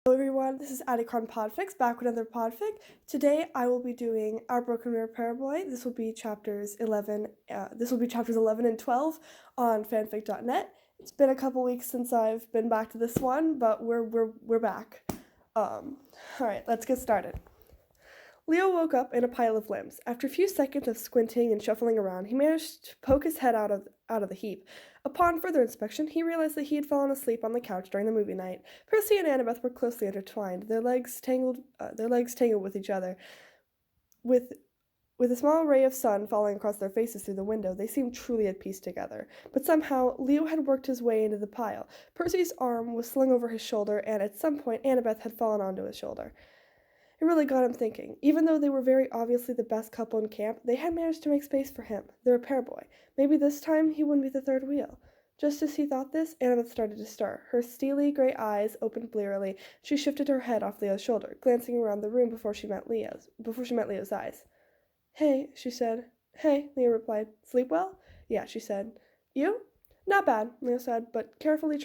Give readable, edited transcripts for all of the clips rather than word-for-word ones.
Hello everyone, this is Adicon Podfic back with another podfic. Today I will be doing Our Broken Repair Boy. This will be chapters 11 and 12 on fanfic.net. It's been a couple weeks since I've been back to this one, but we're back. All right, let's get started. Leo woke up in a pile of limbs. After a few seconds of squinting and shuffling around, he managed to poke his head out of the heap. Upon further inspection, he realized that he had fallen asleep on the couch during the movie night. Percy and Annabeth were closely intertwined, their legs tangled with each other. With a small ray of sun falling across their faces through the window, they seemed truly at peace together. But somehow, Leo had worked his way into the pile. Percy's arm was slung over his shoulder, and at some point, Annabeth had fallen onto his shoulder. It really got him thinking. Even though they were very obviously the best couple in camp, they had managed to make space for him, the repair boy. Maybe this time he wouldn't be the third wheel. Just as he thought this, Annabeth started to stir. Her steely gray eyes opened blearily. She shifted her head off Leo's shoulder, glancing around the room before she met Leo's eyes. "Hey," she said. "Hey," Leo replied. "Sleep well?" "Yeah," she said. "You?" "Not bad," Leo said, but he carefully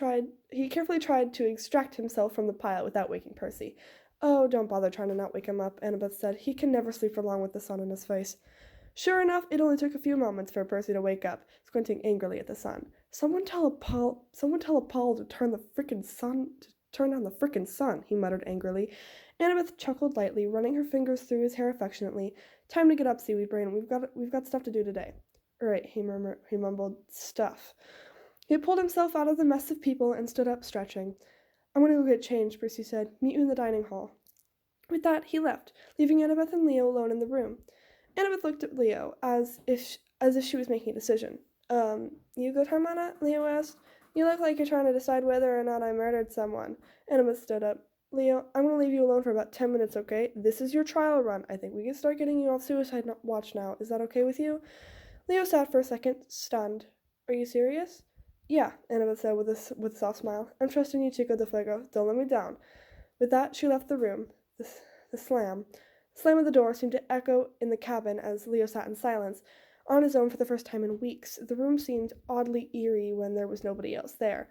tried to extract himself from the pile without waking Percy. "Oh, don't bother trying to not wake him up," Annabeth said. "He can never sleep for long with the sun in his face." Sure enough, it only took a few moments for Percy to wake up, squinting angrily at the sun. Someone tell Paul to turn on the frickin' sun, he muttered angrily. Annabeth chuckled lightly, running her fingers through his hair affectionately. "Time to get up, Seaweed Brain. We've got stuff to do today." "Right," he mumbled. "Stuff." He pulled himself out of the mess of people and stood up, stretching. "I'm going to go get changed," Percy said. "Meet you in the dining hall." With that, he left, leaving Annabeth and Leo alone in the room. Annabeth looked at Leo, as if she was making a decision. You good, Hermione?" Leo asked. "You look like you're trying to decide whether or not I murdered someone." Annabeth stood up. "Leo, I'm going to leave you alone for about 10 minutes, okay? This is your trial run. I think we can start getting you off suicide watch now. Is that okay with you?" Leo sat for a second, stunned. "Are you serious?" "Yeah," Annabeth said with a soft smile. "I'm trusting you, Chico de Fuego. Don't let me down." With that, she left the room. The slam of the door seemed to echo in the cabin as Leo sat in silence, on his own for the first time in weeks. The room seemed oddly eerie when there was nobody else there.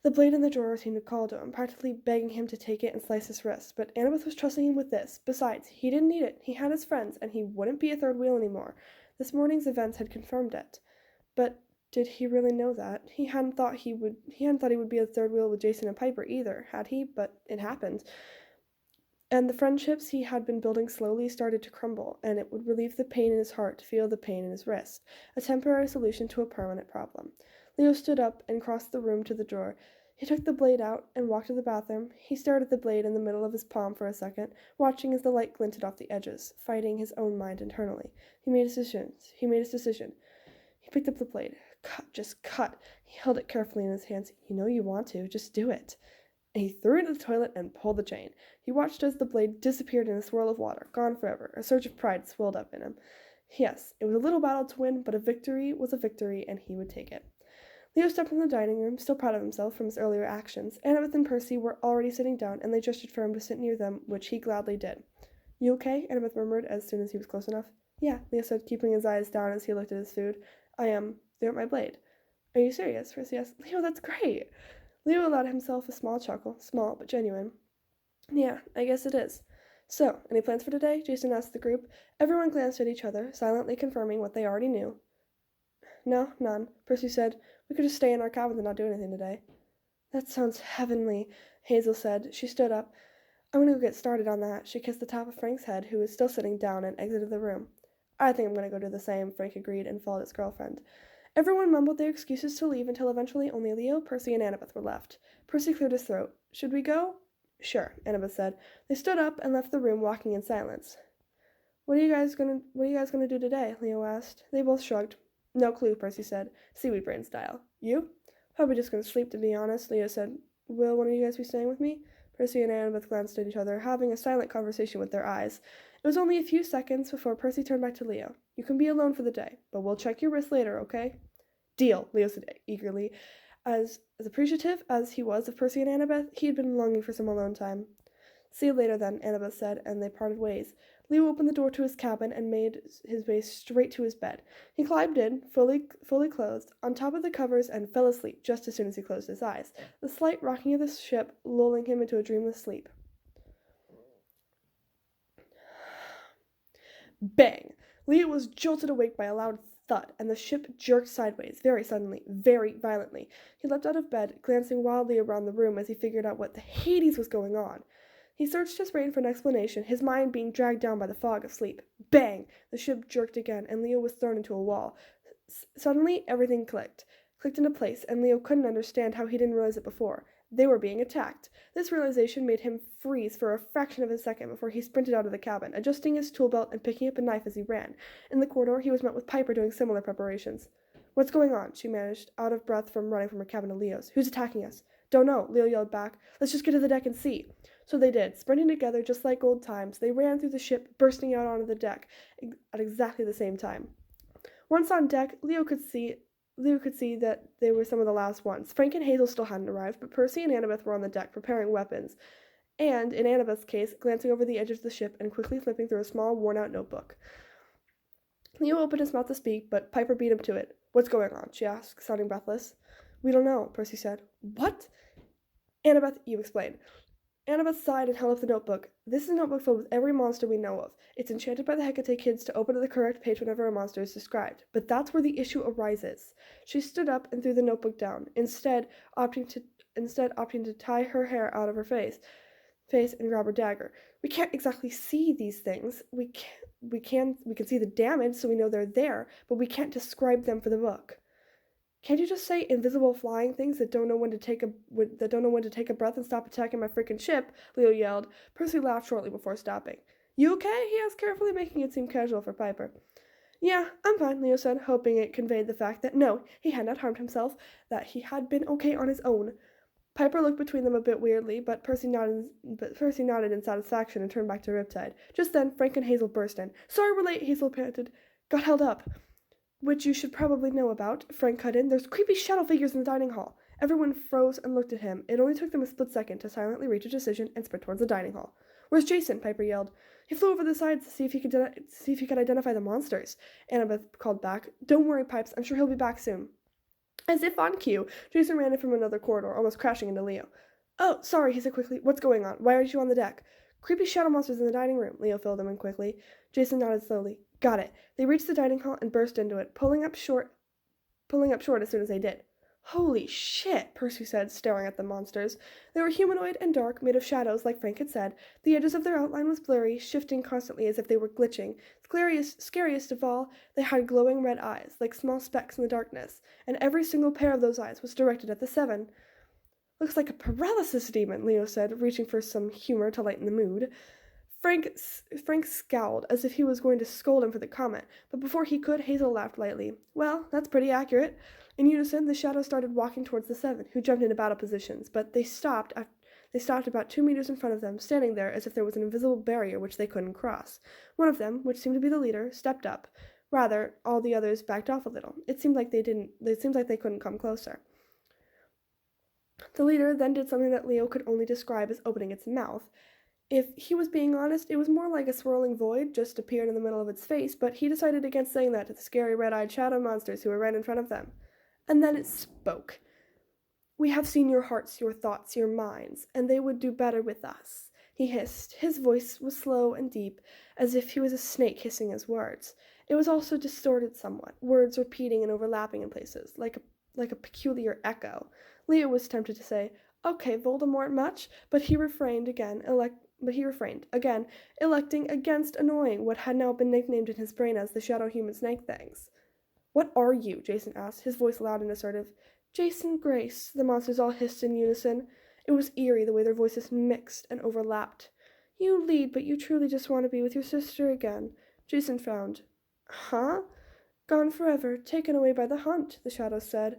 The blade in the drawer seemed to call to him, practically begging him to take it and slice his wrist, but Annabeth was trusting him with this. Besides, he didn't need it. He had his friends, and he wouldn't be a third wheel anymore. This morning's events had confirmed it. But did he really know that? He hadn't thought he would be a third wheel with Jason and Piper either, had he? But it happened. And the friendships he had been building slowly started to crumble, and it would relieve the pain in his heart to feel the pain in his wrist, a temporary solution to a permanent problem. Leo stood up and crossed the room to the drawer. He took the blade out and walked to the bathroom. He stared at the blade in the middle of his palm for a second, watching as the light glinted off the edges, fighting his own mind internally. He made his decision. He picked up the blade. Just cut. He held it carefully in his hands. "You know you want to. Just do it." And he threw it into the toilet and pulled the chain. He watched as the blade disappeared in a swirl of water, gone forever. A surge of pride swelled up in him. Yes, it was a little battle to win, but a victory was a victory, and he would take it. Leo stepped in the dining room, still proud of himself from his earlier actions. Annabeth and Percy were already sitting down, and they gestured for him to sit near them, which he gladly did. "You okay?" Annabeth murmured as soon as he was close enough. "Yeah," Leo said, keeping his eyes down as he looked at his food. "I am. They're at my blade." "Are you serious?" Percy asked. "Leo, that's great." Leo allowed himself a small chuckle, small but genuine. "Yeah, I guess it is." "So, any plans for today?" Jason asked the group. Everyone glanced at each other, silently confirming what they already knew. "No, none," Percy said. "We could just stay in our cabins and not do anything today." "That sounds heavenly," Hazel said. She stood up. "I'm going to go get started on that." She kissed the top of Frank's head, who was still sitting down, and exited the room. "I think I'm going to go do the same," Frank agreed and followed his girlfriend. Everyone mumbled their excuses to leave until eventually only Leo, Percy, and Annabeth were left. Percy cleared his throat. "Should we go?" "Sure," Annabeth said. They stood up and left the room, walking in silence. What are you guys gonna do today?" Leo asked. They both shrugged. "No clue," Percy said, seaweed brain style. "You?" "Probably just gonna sleep, to be honest," Leo said. "Will one of you guys be staying with me?" Percy and Annabeth glanced at each other, having a silent conversation with their eyes. It was only a few seconds before Percy turned back to Leo. "You can be alone for the day, but we'll check your wrist later, okay?" "Deal," Leo said eagerly. As appreciative as he was of Percy and Annabeth, he had been longing for some alone time. "See you later, then," Annabeth said, and they parted ways. Leo opened the door to his cabin and made his way straight to his bed. He climbed in, fully clothed, on top of the covers, and fell asleep just as soon as he closed his eyes, the slight rocking of the ship lulling him into a dreamless sleep. Bang! Leo was jolted awake by a loud thud, and the ship jerked sideways, very suddenly, very violently. He leapt out of bed, glancing wildly around the room as he figured out what the Hades was going on. He searched his brain for an explanation, his mind being dragged down by the fog of sleep. Bang! The ship jerked again, and Leo was thrown into a wall. Suddenly, everything clicked into place, and Leo couldn't understand how he didn't realize it before. They were being attacked. This realization made him freeze for a fraction of a second before he sprinted out of the cabin, adjusting his tool belt and picking up a knife as he ran. In the corridor, he was met with Piper doing similar preparations. "What's going on?" she managed, out of breath from running from her cabin to Leo's. "Who's attacking us?" "Don't know," Leo yelled back. "Let's just get to the deck and see." So they did. Sprinting together just like old times, they ran through the ship, bursting out onto the deck at exactly the same time. Once on deck, Leo could see that they were some of the last ones. Frank and Hazel still hadn't arrived, but Percy and Annabeth were on the deck, preparing weapons, and, in Annabeth's case, glancing over the edge of the ship and quickly flipping through a small, worn-out notebook. Leo opened his mouth to speak, but Piper beat him to it. "What's going on?" she asked, sounding breathless. "We don't know," Percy said. "What?" "Annabeth, you explain." Annabeth sighed and held up the notebook. "This is a notebook filled with every monster we know of. It's enchanted by the Hecate kids to open to the correct page whenever a monster is described. But that's where the issue arises." She stood up and threw the notebook down, instead opting to tie her hair out of her face and grab her dagger. "We can't exactly see these things. We can see the damage, so we know they're there, but we can't describe them for the book." "Can't you just say invisible flying things that don't know when to take a breath and stop attacking my freaking ship?" Leo yelled. Percy laughed shortly before stopping. "You okay?" he asked carefully, making it seem casual for Piper. "Yeah, I'm fine," Leo said, hoping it conveyed the fact that no, he had not harmed himself, that he had been okay on his own. Piper looked between them a bit weirdly, but Percy nodded in satisfaction and turned back to Riptide. Just then, Frank and Hazel burst in. "Sorry we're late," Hazel panted. "Got held up." "Which you should probably know about," Frank cut in. "There's creepy shadow figures in the dining hall." Everyone froze and looked at him. It only took them a split second to silently reach a decision and sprint towards the dining hall. "Where's Jason?" Piper yelled. "He flew over the side to see if he could identify the monsters," Annabeth called back. "Don't worry, Pipes. I'm sure he'll be back soon." As if on cue, Jason ran in from another corridor, almost crashing into Leo. "Oh, sorry," he said quickly. "What's going on? Why aren't you on the deck?" "Creepy shadow monsters in the dining room," Leo filled him in quickly. Jason nodded slowly. "Got it." They reached the dining hall and burst into it, pulling up short as soon as they did. "Holy shit," Percy said, staring at the monsters. They were humanoid and dark, made of shadows, like Frank had said. The edges of their outline was blurry, shifting constantly as if they were glitching. Scariest of all, they had glowing red eyes, like small specks in the darkness, and every single pair of those eyes was directed at the seven. "Looks like a paralysis demon," Leo said, reaching for some humor to lighten the mood. Frank scowled, as if he was going to scold him for the comment, but before he could, Hazel laughed lightly. "Well, that's pretty accurate." In unison, the shadows started walking towards the seven, who jumped into battle positions, but they stopped about 2 meters in front of them, standing there as if there was an invisible barrier which they couldn't cross. One of them, which seemed to be the leader, stepped up. Rather, all the others backed off a little. It seemed like they couldn't come closer. The leader then did something that Leo could only describe as opening its mouth. If he was being honest, it was more like a swirling void just appeared in the middle of its face, but he decided against saying that to the scary red-eyed shadow monsters who were right in front of them. And then it spoke. "We have seen your hearts, your thoughts, your minds, and they would do better with us," he hissed. His voice was slow and deep, as if he was a snake hissing his words. It was also distorted somewhat, words repeating and overlapping in places, like a peculiar echo. Leo was tempted to say, "Okay, Voldemort much?" but he refrained, again, electing against annoying what had now been nicknamed in his brain as the shadow human snake things. "What are you?" Jason asked, his voice loud and assertive. "Jason Grace," the monsters all hissed in unison. It was eerie the way their voices mixed and overlapped. "You lead, but you truly just want to be with your sister again." Jason frowned. "Huh?" "Gone forever, taken away by the hunt," the shadows said.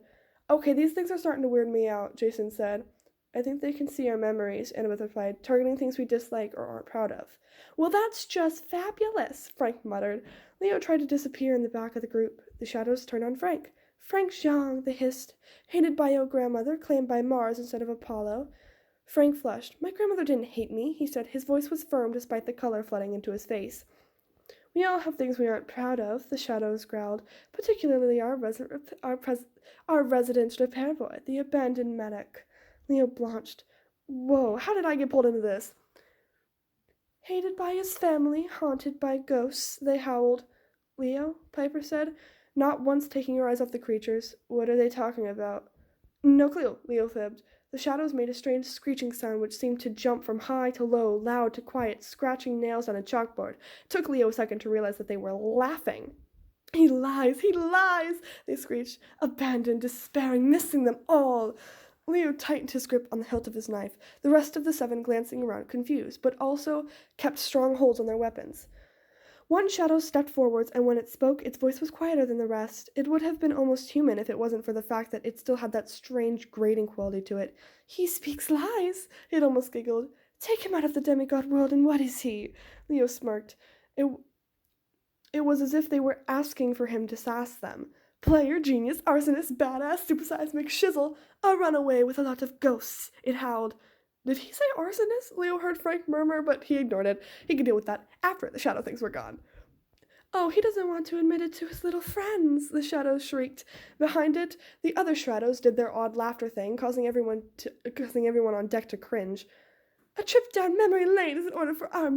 "Okay, these things are starting to weird me out," Jason said. "I think they can see our memories," Annabeth replied, "targeting things we dislike or aren't proud of." "Well, that's just fabulous," Frank muttered. Leo tried to disappear in the back of the group. The shadows turned on Frank. "Frank Zhang," they hissed. "Hated by your grandmother, claimed by Mars instead of Apollo." Frank flushed. "My grandmother didn't hate me," he said. His voice was firm despite the color flooding into his face. "We all have things we aren't proud of," the shadows growled, "particularly our resident repair boy, the abandoned medic." Leo blanched. "Whoa, how did I get pulled into this?" Hated by his family, haunted by ghosts, they howled. Leo, Piper said, not once taking her eyes off the creatures. What are they talking about? No clue, Leo fibbed. The shadows made a strange screeching sound which seemed to jump from high to low, loud to quiet, scratching nails on a chalkboard. It took Leo a second to realize that they were laughing. He lies, they screeched, abandoned, despairing, missing them all. Leo tightened his grip on the hilt of his knife, the rest of the 7 glancing around confused, but also kept strong holds on their weapons. One shadow stepped forwards, and when it spoke, its voice was quieter than the rest. It would have been almost human if it wasn't for the fact that it still had that strange, grating quality to it. He speaks lies, it almost giggled. Take him out of the demigod world, and what is he? Leo smirked. It was as if they were asking for him to sass them. Player, genius, arsonist, badass, supersized McShizzle, a runaway with a lot of ghosts, it howled. Did he say arsonist? Leo heard Frank murmur, but he ignored it. He could deal with that after the shadow things were gone. Oh, he doesn't want to admit it to his little friends, the shadows shrieked. Behind it, the other shadows did their odd laughter thing, causing everyone on deck to cringe. A trip down memory lane is in order for our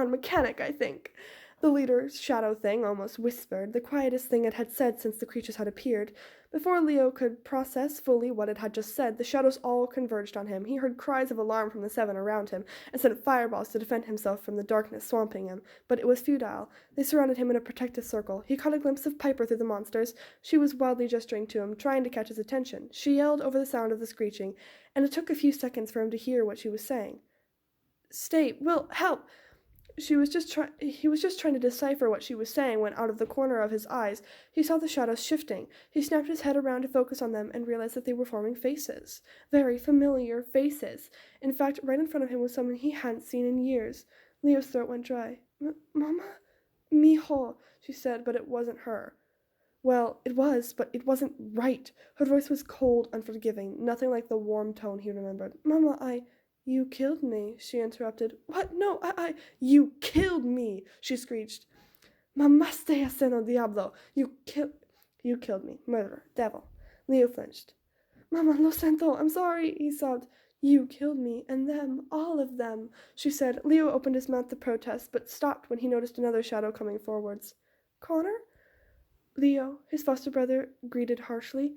mechanic, I think. The leader's shadow thing almost whispered, the quietest thing it had said since the creatures had appeared. Before Leo could process fully what it had just said, the shadows all converged on him. He heard cries of alarm from the 7 around him, and sent fireballs to defend himself from the darkness swamping him. But it was futile. They surrounded him in a protective circle. He caught a glimpse of Piper through the monsters. She was wildly gesturing to him, trying to catch his attention. She yelled over the sound of the screeching, and it took a few seconds for him to hear what she was saying. Stay, Will, help! He was just trying to decipher what she was saying when, out of the corner of his eyes, he saw the shadows shifting. He snapped his head around to focus on them and realized that they were forming faces. Very familiar faces. In fact, right in front of him was someone he hadn't seen in years. Leo's throat went dry. Mama? Mijo, she said, but it wasn't her. Well, it was, but it wasn't right. Her voice was cold, unforgiving, nothing like the warm tone he remembered. Mama, You killed me, she interrupted. What? No, You killed me, she screeched. Mamaste aseno diablo. You killed me. Murderer. Devil. Leo flinched. Mama, lo siento. I'm sorry, he sobbed. You killed me, and them, all of them, she said. Leo opened his mouth to protest, but stopped when he noticed another shadow coming forwards. Connor? Leo, his foster brother, greeted harshly.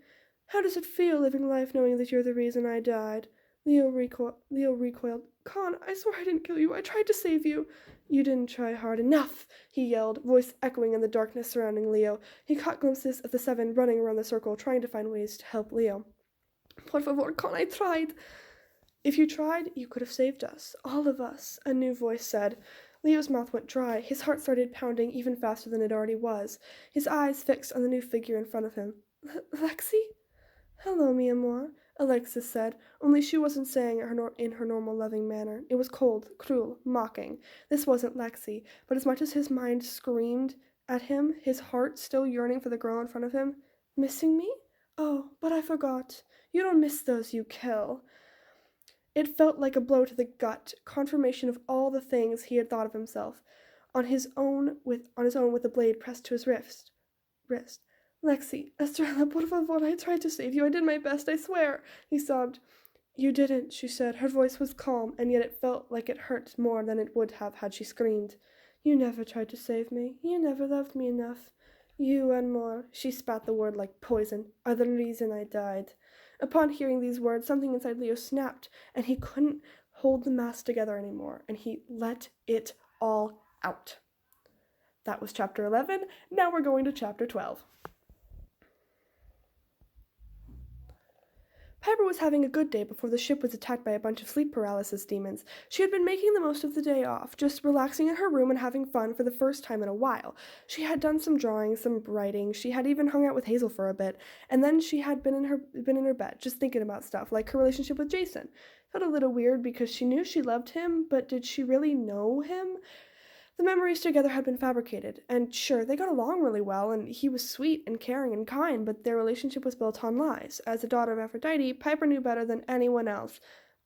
How does it feel living life knowing that you're the reason I died? Leo recoiled. Con, I swear I didn't kill you. I tried to save you. You didn't try hard enough, he yelled, voice echoing in the darkness surrounding Leo. He caught glimpses of the 7 running around the circle, trying to find ways to help Leo. Por favor, Con, I tried. If you tried, you could have saved us. All of us, a new voice said. Leo's mouth went dry. His heart started pounding even faster than it already was. His eyes fixed on the new figure in front of him. Lexi? Hello, mi amor, Alexis said, only she wasn't saying it in her normal loving manner. It was cold, cruel, mocking. This wasn't Lexi, but as much as his mind screamed at him, his heart still yearning for the girl in front of him. Missing me? Oh, but I forgot. You don't miss those you kill. It felt like a blow to the gut, confirmation of all the things he had thought of himself, on his own with the blade pressed to his wrist. Lexi, Estrella, por favor, I tried to save you. I did my best, I swear, he sobbed. You didn't, she said. Her voice was calm, and yet it felt like it hurt more than it would have had she screamed. You never tried to save me. You never loved me enough. You and more, she spat the word like poison, are the reason I died. Upon hearing these words, something inside Leo snapped, and he couldn't hold the mask together anymore, and he let it all out. That was chapter 11. Now we're going to chapter 12. Piper was having a good day before the ship was attacked by a bunch of sleep paralysis demons. She had been making the most of the day off, just relaxing in her room and having fun for the first time in a while. She had done some drawing, some writing, she had even hung out with Hazel for a bit, and then she had been in her bed, just thinking about stuff, like her relationship with Jason. It felt a little weird because she knew she loved him, but did she really know him? The memories together had been fabricated, and sure, they got along really well, and he was sweet and caring and kind, but their relationship was built on lies. As a daughter of Aphrodite, Piper knew better than anyone else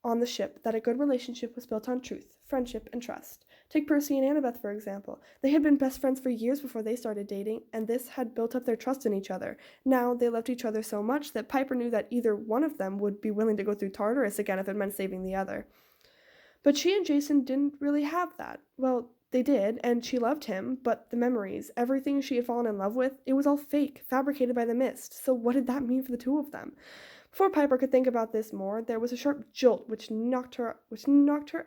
on the ship that a good relationship was built on truth, friendship, and trust. Take Percy and Annabeth, for example. They had been best friends for years before they started dating, and this had built up their trust in each other. Now, they loved each other so much that Piper knew that either one of them would be willing to go through Tartarus again if it meant saving the other. But she and Jason didn't really have that. Well, they did, and she loved him, but the memories, everything she had fallen in love with, it was all fake, fabricated by the mist. So what did that mean for the two of them? Before Piper could think about this more, there was a sharp jolt which knocked her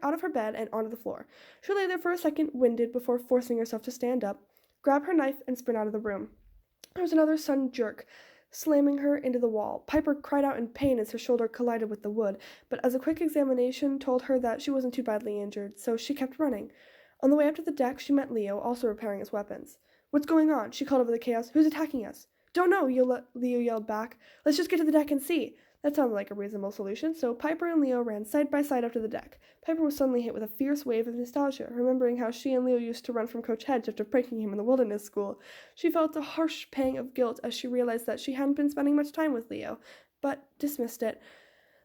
out of her bed and onto the floor. She lay there for a second, winded, before forcing herself to stand up, grab her knife, and sprint out of the room. There was another sudden jerk, slamming her into the wall. Piper cried out in pain as her shoulder collided with the wood, but as a quick examination told her that she wasn't too badly injured, so she kept running. On the way up to the deck, she met Leo, also repairing his weapons. "What's going on?" she called over the chaos. "Who's attacking us?" "Don't know," Leo yelled back. "Let's just get to the deck and see." That sounded like a reasonable solution, so Piper and Leo ran side by side up to the deck. Piper was suddenly hit with a fierce wave of nostalgia, remembering how she and Leo used to run from Coach Hedge after pranking him in the wilderness school. She felt a harsh pang of guilt as she realized that she hadn't been spending much time with Leo, but dismissed it.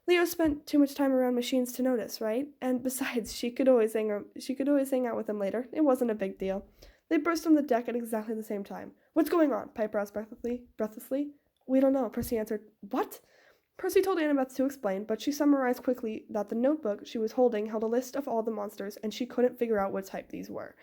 Leo spent too much time around machines to notice, right? And besides, she could always hang out with him later. It wasn't a big deal. They burst on the deck at exactly the same time. "What's going on?" Piper asked breathlessly. "We don't know," Percy answered. "What?" Percy told Annabeth to explain, but she summarized quickly that the notebook she was holding held a list of all the monsters, and she couldn't figure out what type these were.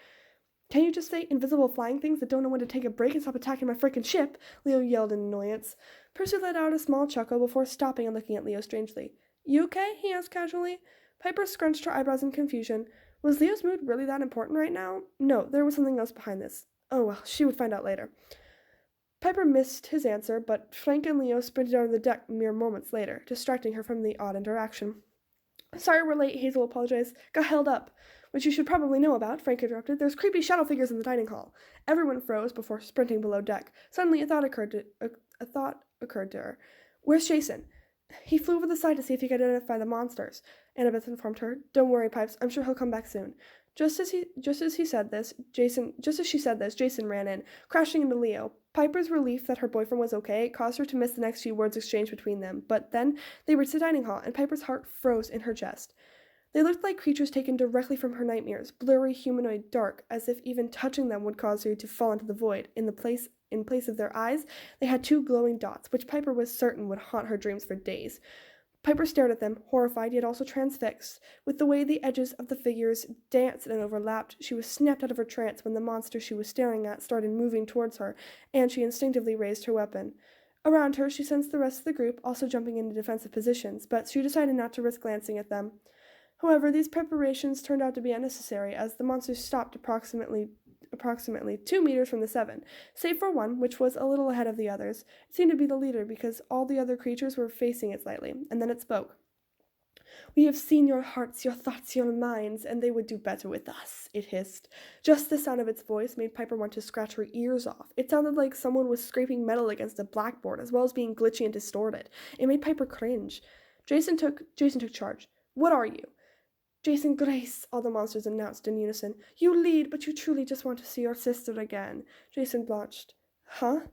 "Can you just say invisible flying things that don't know when to take a break and stop attacking my frickin' ship?" Leo yelled in annoyance. Percy let out a small chuckle before stopping and looking at Leo strangely. "You okay?" he asked casually. Piper scrunched her eyebrows in confusion. Was Leo's mood really that important right now? No, there was something else behind this. Oh well, she would find out later. Piper missed his answer, but Frank and Leo sprinted out on the deck mere moments later, distracting her from the odd interaction. "Sorry we're late," Hazel apologized. "Got held up." "Which you should probably know about," Frank interrupted. "There's creepy shadow figures in the dining hall." Everyone froze before sprinting below deck. Suddenly a thought occurred to her. "Where's Jason?" "He flew over the side to see if he could identify the monsters," Annabeth informed her. "Don't worry, Pipes. I'm sure he'll come back soon." Just as she said this, Jason ran in, crashing into Leo. Piper's relief that her boyfriend was okay caused her to miss the next few words exchanged between them, but then they reached the dining hall, and Piper's heart froze in her chest. They looked like creatures taken directly from her nightmares, blurry, humanoid, dark, as if even touching them would cause her to fall into the void. In place of their eyes, they had two glowing dots, which Piper was certain would haunt her dreams for days. Piper stared at them, horrified yet also transfixed. With the way the edges of the figures danced and overlapped, she was snapped out of her trance when the monster she was staring at started moving towards her, and she instinctively raised her weapon. Around her, she sensed the rest of the group also jumping into defensive positions, but she decided not to risk glancing at them. However, these preparations turned out to be unnecessary, as the monster stopped approximately 2 meters from the seven, save for one, which was a little ahead of the others. It seemed to be the leader because all the other creatures were facing it slightly, and then it spoke. "We have seen your hearts, your thoughts, your minds, and they would do better with us," it hissed. Just the sound of its voice made Piper want to scratch her ears off. It sounded like someone was scraping metal against a blackboard, as well as being glitchy and distorted. It made Piper cringe. Jason took charge. "What are you?" "Jason Grace," all the monsters announced in unison. "You lead, but you truly just want to see your sister again." Jason blanched. "Huh?"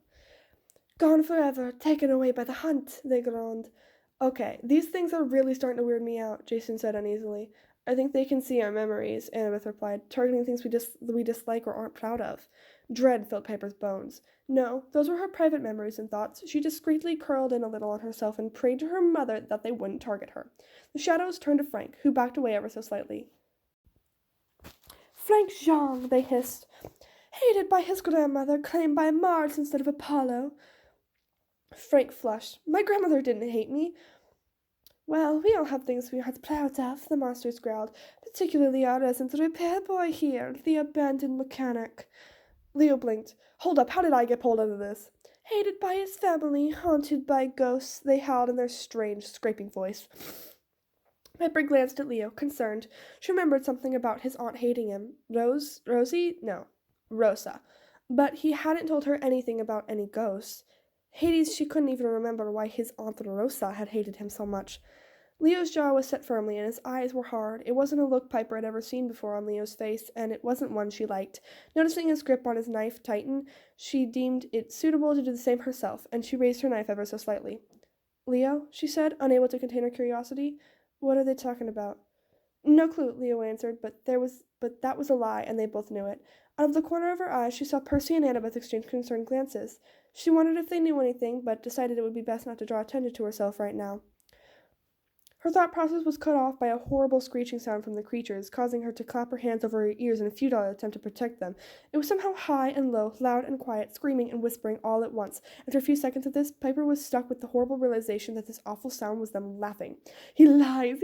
"Gone forever, taken away by the hunt," they groaned. "Okay, these things are really starting to weird me out," Jason said uneasily. "I think they can see our memories," Annabeth replied, "targeting things we dislike or aren't proud of." Dread filled Piper's bones. No, those were her private memories and thoughts. She discreetly curled in a little on herself and prayed to her mother that they wouldn't target her. The shadows turned to Frank, who backed away ever so slightly. "Frank Jean," they hissed. "Hated by his grandmother, claimed by Mars instead of Apollo." Frank flushed. "My grandmother didn't hate me." "Well, we all have things we aren't proud of," the monsters growled, "particularly our resident repair boy here, the abandoned mechanic." Leo blinked. "Hold up, how did I get pulled into this?" "Hated by his family, haunted by ghosts," they howled in their strange, scraping voice. Piper glanced at Leo, concerned. She remembered something about his aunt hating him. Rosie? No, Rosa. But he hadn't told her anything about any ghosts. Hades, she couldn't even remember why his Aunt Rosa had hated him so much. Leo's jaw was set firmly, and his eyes were hard. It wasn't a look Piper had ever seen before on Leo's face, and it wasn't one she liked. Noticing his grip on his knife tighten, she deemed it suitable to do the same herself, and she raised her knife ever so slightly. "Leo," she said, unable to contain her curiosity, "what are they talking about?" "No clue," Leo answered, but that was a lie, and they both knew it. Out of the corner of her eye, she saw Percy and Annabeth exchange concerned glances. She wondered if they knew anything, but decided it would be best not to draw attention to herself right now. Her thought process was cut off by a horrible screeching sound from the creatures, causing her to clap her hands over her ears in a futile attempt to protect them. It was somehow high and low, loud and quiet, screaming and whispering all at once. After a few seconds of this, Piper was stuck with the horrible realization that this awful sound was them laughing. He lies,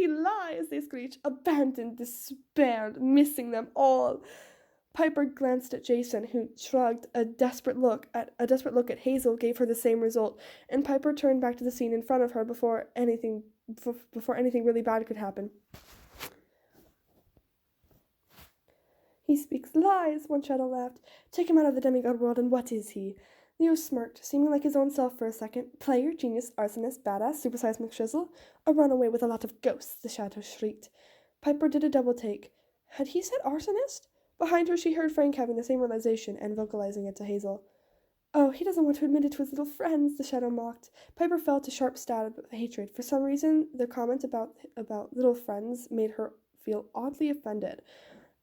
they screeched, abandoned, despaired, missing them all. Piper glanced at Jason, who shrugged. A desperate look at Hazel gave her the same result, and Piper turned back to the scene in front of her before anything really bad could happen. He speaks lies, one shadow laughed. Take him out of the demigod world, and what is he? Leo smirked, seeming like his own self for a second. Player, genius, arsonist, badass, supersized McShizzle. A runaway with a lot of ghosts, the shadow shrieked. Piper did a double take. Had he said arsonist? Behind her she heard Frank having the same realization and vocalizing it to Hazel. Oh, he doesn't want to admit it to his little friends, the shadow mocked. Piper felt a sharp stab of hatred. For some reason, the comment about little friends made her feel oddly offended.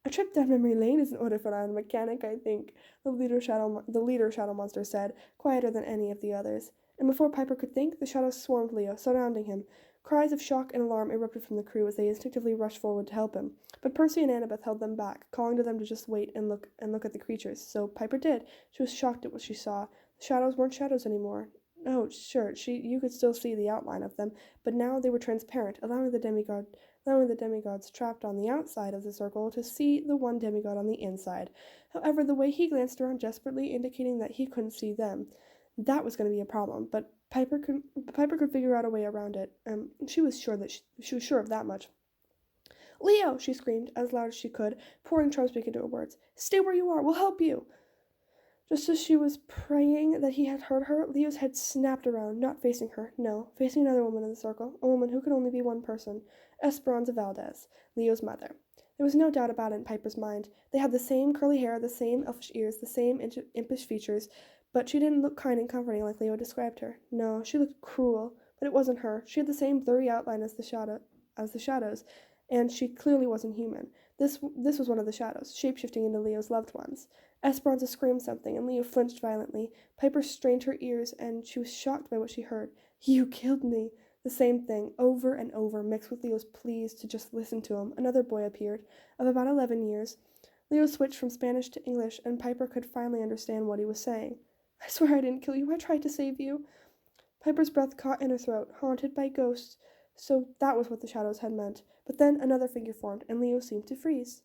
A trip down memory lane is in order for our mechanic, I think, the leader shadow monster said, quieter than any of the others. And before Piper could think, the shadows swarmed Leo, surrounding him. Cries of shock and alarm erupted from the crew as they instinctively rushed forward to help him. But Percy and Annabeth held them back, calling to them to just wait and look at the creatures. So Piper did. She was shocked at what she saw. The shadows weren't shadows anymore. Oh, sure, you could still see the outline of them, but now they were transparent, allowing the demigods trapped on the outside of the circle to see the one demigod on the inside. However, the way he glanced around desperately, indicating that he couldn't see them, that was going to be a problem. But Piper could figure out a way around it. She was sure of that much. Leo, she screamed as loud as she could, pouring Charmspeak into her words. Stay where you are. We'll help you. Just as she was praying that he had heard her, Leo's head snapped around, not facing her, no, facing another woman in the circle, a woman who could only be one person, Esperanza Valdez, Leo's mother. There was no doubt about it in Piper's mind. They had the same curly hair, the same elfish ears, the same impish features, but she didn't look kind and comforting like Leo described her. No, she looked cruel, but it wasn't her. She had the same blurry outline as the shadows, and she clearly wasn't human. This was one of the shadows, shape-shifting into Leo's loved ones. Esperanza screamed something, and Leo flinched violently. Piper strained her ears, and she was shocked by what she heard. You killed me. The same thing, over and over, mixed with Leo's pleas to just listen to him. Another boy appeared, of about 11 years. Leo switched from Spanish to English, and Piper could finally understand what he was saying. I swear I didn't kill you. I tried to save you. Piper's breath caught in her throat, haunted by ghosts. So that was what the shadows had meant. But then another figure formed, and Leo seemed to freeze.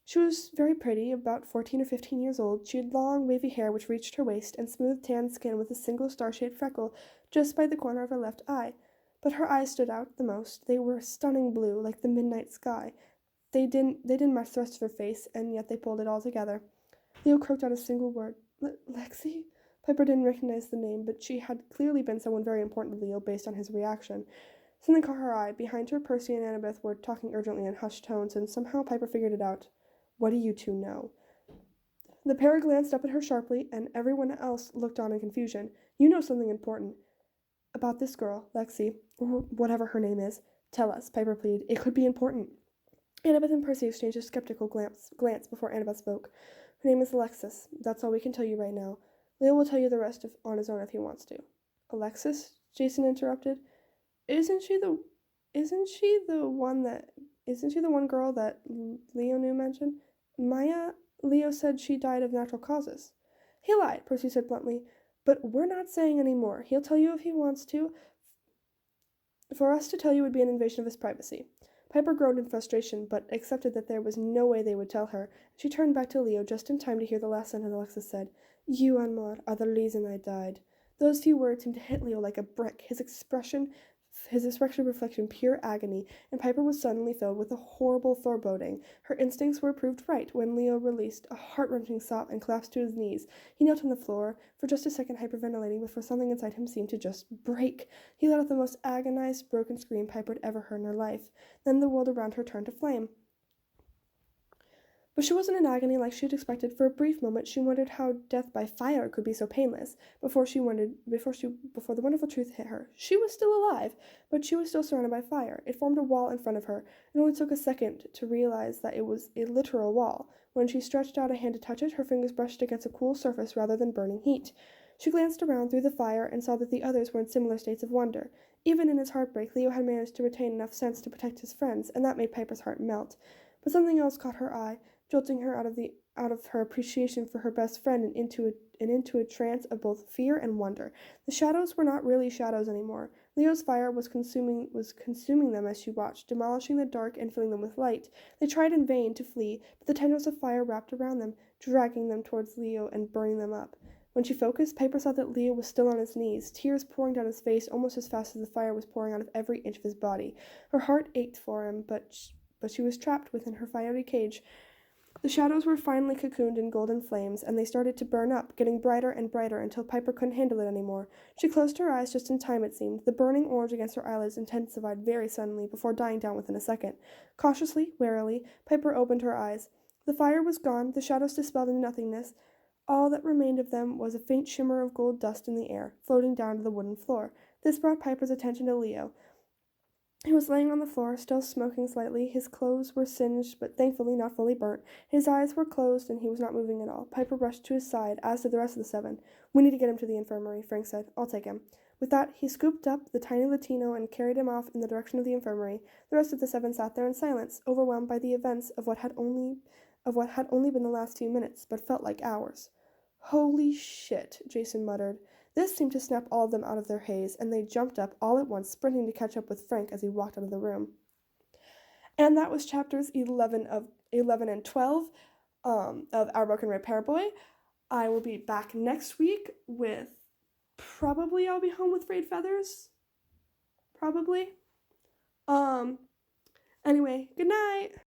She was very pretty, about 14 or 15 years old. She had long, wavy hair which reached her waist, and smooth, tan skin with a single star-shaped freckle just by the corner of her left eye. But her eyes stood out the most. They were stunning blue, like the midnight sky. They didn't match the rest of her face, and yet they pulled it all together. Leo croaked out a single word. Lexi? Piper didn't recognize the name, but she had clearly been someone very important to Leo based on his reaction. Something caught her eye. Behind her, Percy and Annabeth were talking urgently in hushed tones, and somehow Piper figured it out. What do you two know? The pair glanced up at her sharply, and everyone else looked on in confusion. You know something important. About this girl, Lexi, or whatever her name is. Tell us, Piper pleaded. It could be important. Annabeth and Percy exchanged a skeptical glance before Annabeth spoke. Her name is Alexis. That's all we can tell you right now. Leo will tell you the rest on his own if he wants to. Alexis? Jason interrupted. Isn't she the one girl that Leo knew mentioned? Maya? Leo said she died of natural causes. He lied, Percy said bluntly. But we're not saying any more. He'll tell you if he wants to. For us to tell you would be an invasion of his privacy. Piper groaned in frustration, but accepted that there was no way they would tell her. She turned back to Leo just in time to hear the last sentence Alexis said. You and more are the reason I died. Those few words seemed to hit Leo like a brick. His expression reflected pure agony, and Piper was suddenly filled with a horrible foreboding. Her instincts were proved right when Leo released a heart-wrenching sob and collapsed to his knees. He knelt on the floor, for just a second hyperventilating before something inside him seemed to just break. He let out the most agonized, broken scream Piper had ever heard in her life. Then the world around her turned to flame. But she wasn't in agony like she had expected. For a brief moment, she wondered how death by fire could be so painless. Before the wonderful truth hit her, she was still alive, but she was still surrounded by fire. It formed a wall in front of her. It only took a second to realize that it was a literal wall. When she stretched out a hand to touch it, her fingers brushed against a cool surface rather than burning heat. She glanced around through the fire and saw that the others were in similar states of wonder. Even in his heartbreak, Leo had managed to retain enough sense to protect his friends, and that made Piper's heart melt. But something else caught her eye, jolting her out of her appreciation for her best friend and into a trance of both fear and wonder. The shadows were not really shadows anymore. Leo's fire was consuming them as she watched, demolishing the dark and filling them with light. They tried in vain to flee, but the tendrils of fire wrapped around them, dragging them towards Leo and burning them up. When she focused, Piper saw that Leo was still on his knees, tears pouring down his face almost as fast as the fire was pouring out of every inch of his body. Her heart ached for him, but she was trapped within her fiery cage. The shadows were finally cocooned in golden flames, and they started to burn up, getting brighter and brighter until Piper couldn't handle it anymore. She closed her eyes just in time, it seemed. The burning orange against her eyelids intensified very suddenly before dying down within a second. Cautiously, warily, Piper opened her eyes. The fire was gone, the shadows dispelled into nothingness. All that remained of them was a faint shimmer of gold dust in the air, floating down to the wooden floor. This brought Piper's attention to Leo. He was laying on the floor, still smoking slightly. His clothes were singed, but thankfully not fully burnt. His eyes were closed, and he was not moving at all. Piper rushed to his side, as did the rest of the seven. "We need to get him to the infirmary," Frank said. "I'll take him." With that, he scooped up the tiny Latino and carried him off in the direction of the infirmary. The rest of the seven sat there in silence, overwhelmed by the events of what had only been the last few minutes, but felt like hours. "Holy shit," Jason muttered. This seemed to snap all of them out of their haze, and they jumped up all at once, sprinting to catch up with Frank as he walked out of the room. And that was chapters 11 and 12 of Our Broken Repair Boy. I will be back next week with probably I'll be home with frayed feathers. Probably. Anyway, good night.